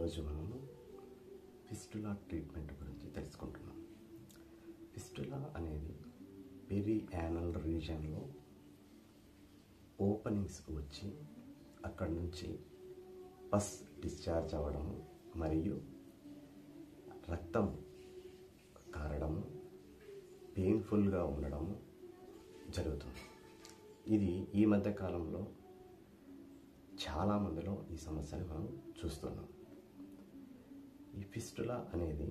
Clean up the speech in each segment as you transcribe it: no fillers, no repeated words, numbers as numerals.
ఈరోజు మనము fistula treatment గురించి తెలుసుకుంటున్నాం. ఫిస్టులా అనేది పెరియానల్ రీజన్లో ఓపెనింగ్స్ వచ్చి అక్కడి నుంచి పస్ డిశ్చార్జ్ అవ్వడము మరియు రక్తం కారడము పెయిన్ఫుల్గా ఉండడము జరుగుతుంది. ఇది ఈ మధ్య కాలంలో చాలామందిలో ఈ సమస్యను మనం చూస్తున్నాం. ఈ ఫిస్టులా అనేది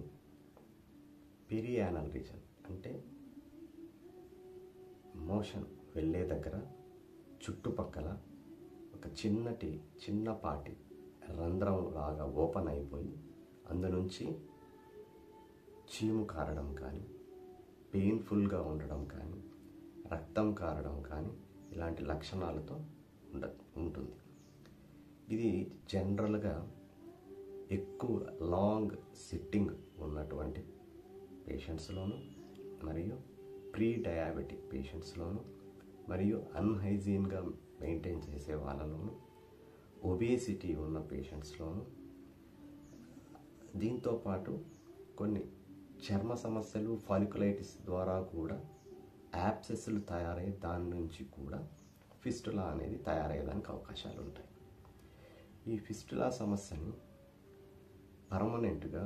పెరియానల్ రీజన్ అంటే మోషన్ వెళ్ళే దగ్గర చుట్టుపక్కల ఒక చిన్నపాటి రంధ్రం లాగా ఓపెన్ అయిపోయి అందునుంచి చీము కారడం కానీ పెయిన్ఫుల్గా ఉండడం కానీ రక్తం కారడం కానీ ఇలాంటి లక్షణాలతో ఉంటుంది. ఇది జనరల్గా ఎక్కువ లాంగ్ సిట్టింగ్ ఉన్నటువంటి పేషెంట్స్లోను మరియు ప్రీ డయాబెటిక్ పేషెంట్స్లోను మరియు అన్హైజీన్గా మెయింటైన్ చేసే వాళ్ళలోను ఒబేసిటీ ఉన్న పేషెంట్స్లోను దీంతోపాటు కొన్ని చర్మ సమస్యలు ఫాలికులైటిస్ ద్వారా కూడా యాబ్సెస్లు తయారయ్యే దాని నుంచి కూడా ఫిస్టులా అనేది తయారయ్యేదానికి అవకాశాలు ఉంటాయి. ఈ ఫిస్టులా సమస్యని పర్మనెంట్గా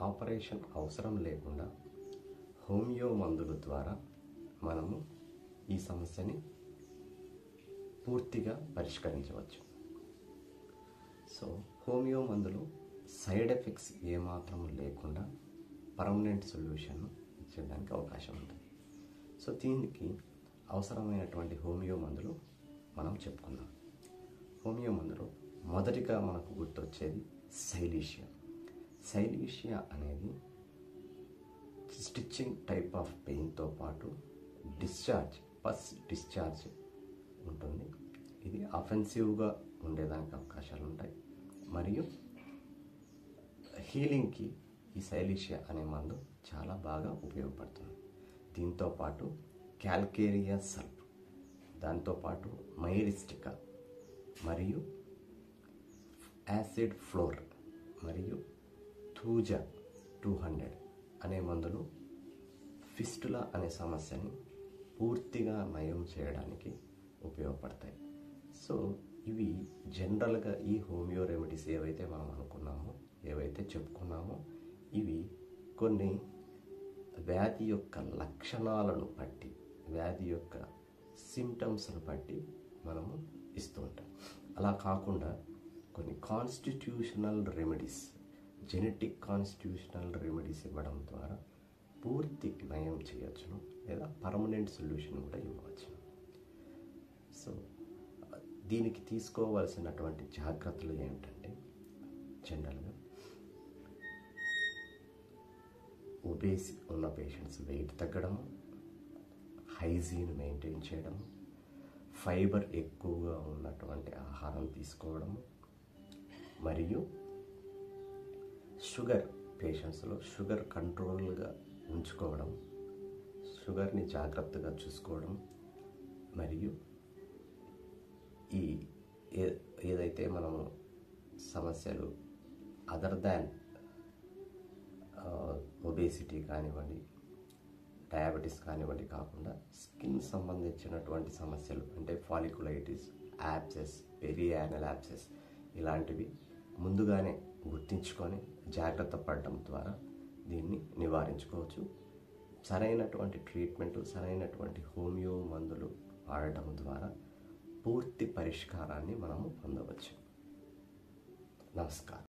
ఆపరేషన్ అవసరం లేకుండా హోమియో మందుల ద్వారా మనము ఈ సమస్యని పూర్తిగా పరిష్కరించవచ్చు. సో హోమియో మందులు సైడ్ ఎఫెక్ట్స్ ఏమాత్రం లేకుండా పర్మనెంట్ సొల్యూషన్ ఇచ్చేయడానికి అవకాశం ఉంటుంది. సో దీనికి అవసరమైనటువంటి హోమియో మందులు మనం చెప్పుకుందాం. హోమియో మందులు మొదటిగా మనకు గుర్తొచ్చేది సైలీషియా అనేది స్టిచ్చింగ్ టైప్ ఆఫ్ పెయిన్తో పాటు పస్ డిశ్చార్జ్ ఉంటుంది. ఇది అఫెన్సివ్గా ఉండేదానికి అవకాశాలు ఉంటాయి మరియు హీలింగ్కి ఈ సైలీషియా అనే మందు చాలా బాగా ఉపయోగపడుతుంది. దీంతోపాటు క్యాల్కేరియా సల్ఫ్, దాంతోపాటు మైరిస్టికా మరియు యాసిడ్ ఫ్లోర్ మరియు థూజా 200 అనే మందులు ఫిస్టులా అనే సమస్యని పూర్తిగా నయం చేయడానికి ఉపయోగపడతాయి. సో ఇవి జనరల్గా ఈ హోమియో రెమెడీస్ ఏవైతే మనం అనుకున్నామో ఏవైతే చెప్పుకున్నామో ఇవి కొన్ని వ్యాధి యొక్క లక్షణాలను బట్టి వ్యాధి యొక్క సిమ్టమ్స్ను బట్టి మనము ఇస్తూ ఉంటాం. అలా కాకుండా కొన్ని constitutional remedies genetic constitutional remedies ఇవ్వడం ద్వారా పూర్తి నయం చేయొచ్చును లేదా పర్మనెంట్ సొల్యూషన్ కూడా ఇవ్వవచ్చును. సో దీనికి తీసుకోవాల్సినటువంటి జాగ్రత్తలు ఏమిటంటే జనరల్గా ఒబేసి ఉన్న పేషెంట్స్ వెయిట్ తగ్గడము, హైజీన్ మెయింటైన్ చేయడము, ఫైబర్ ఎక్కువగా ఉన్నటువంటి ఆహారం తీసుకోవడము మరియు షుగర్ పేషెంట్స్లో షుగర్ కంట్రోల్గా ఉంచుకోవడం, షుగర్ని జాగ్రత్తగా చూసుకోవడం మరియు ఏదైతే మనము సమస్యలు అదర్ దాన్ ఒబేసిటీ కానివ్వండి డయాబెటీస్ కానివ్వండి కాకుండా స్కిన్ సంబంధించినటువంటి సమస్యలు అంటే ఫాలికులైటిస్, యాబ్సెస్, పెరియానల్ యాబ్సెస్ ఇలాంటివి ముందుగానే గుర్తించుకొని జాగ్రత్త పడడం ద్వారా దీన్ని నివారించుకోవచ్చు. సరైనటువంటి ట్రీట్మెంట్, సరైనటువంటి హోమియో మందులు వాడటం ద్వారా పూర్తి పరిష్కారాన్ని మనము పొందవచ్చు. నమస్కారం.